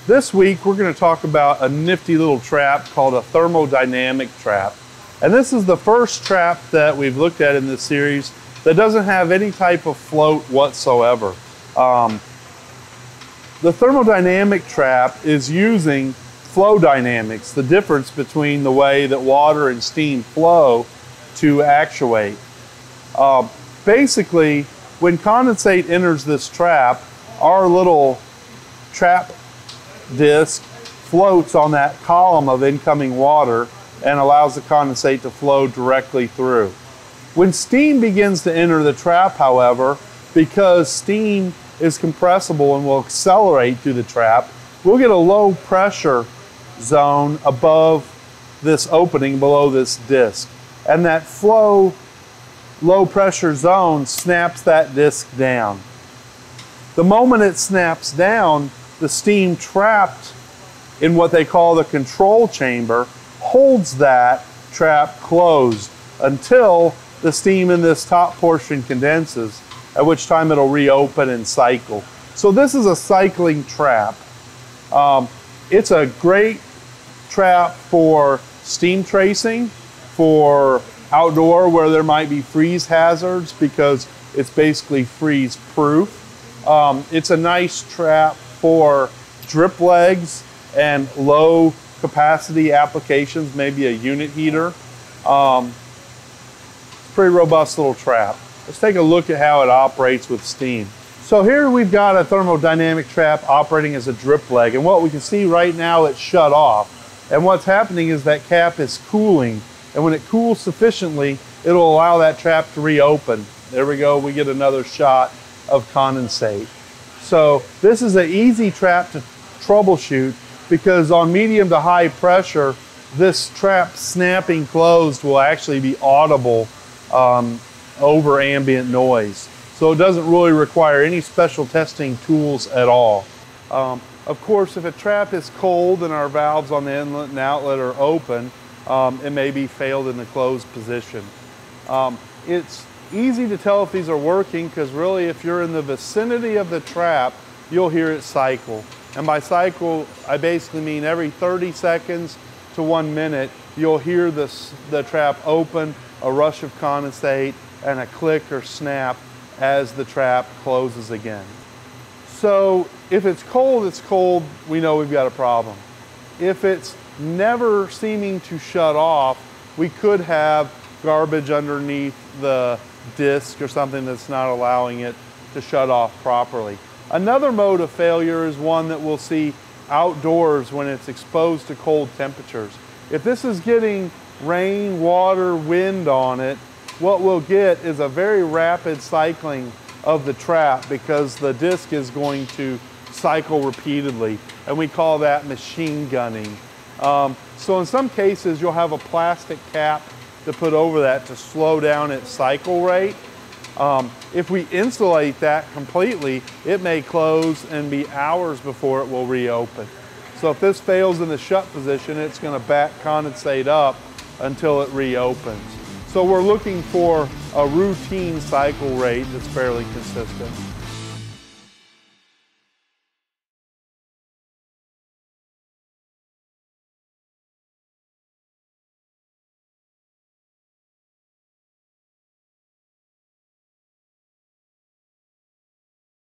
This week we're going to talk about a nifty little trap called a thermodynamic trap. And this is the first trap that we've looked at in this series that doesn't have any type of float whatsoever. The thermodynamic trap is using flow dynamics, the difference between the way that water and steam flow, to actuate. Basically, when condensate enters this trap, our little trap disc floats on that column of incoming water and allows the condensate to flow directly through. When steam begins to enter the trap, however, because steam is compressible and will accelerate through the trap, we'll get a low pressure zone above this opening below this disc. And that flow low pressure zone snaps that disc down. The moment it snaps down, the steam trapped in what they call the control chamber holds that trap closed until the steam in this top portion condenses, at which time it'll reopen and cycle. So this is a cycling trap. It's a great trap for steam tracing, for outdoor where there might be freeze hazards because it's basically freeze proof. It's a nice trap for drip legs and low capacity applications, maybe a unit heater. It's a pretty robust little trap. Let's take a look at how it operates with steam. So here we've got a thermodynamic trap operating as a drip leg, and what we can see right now, it's shut off. And what's happening is that cap is cooling, and when it cools sufficiently, it'll allow that trap to reopen. There we go, we get another shot of condensate. So this is an easy trap to troubleshoot because on medium to high pressure, this trap snapping closed will actually be audible over ambient noise. So it doesn't really require any special testing tools at all. Of course, if a trap is cold and our valves on the inlet and outlet are open, it may be failed in the closed position. It's easy to tell if these are working because really if you're in the vicinity of the trap, you'll hear it cycle. And by cycle, I basically mean every 30 seconds to 1 minute, you'll hear the trap open, a rush of condensate, and a click or snap as the trap closes again. So if it's cold, we know we've got a problem. If it's never seeming to shut off, we could have garbage underneath the disc or something that's not allowing it to shut off properly. Another mode of failure is one that we'll see outdoors when it's exposed to cold temperatures. If this is getting rain, water, wind on it, what we'll get is a very rapid cycling of the trap because the disc is going to cycle repeatedly, and we call that machine gunning. So in some cases, you'll have a plastic cap to put over that to slow down its cycle rate. If we insulate that completely, it may close and be hours before it will reopen. So if this fails in the shut position, it's going to back condensate up until it reopens. So we're looking for a routine cycle rate that's fairly consistent.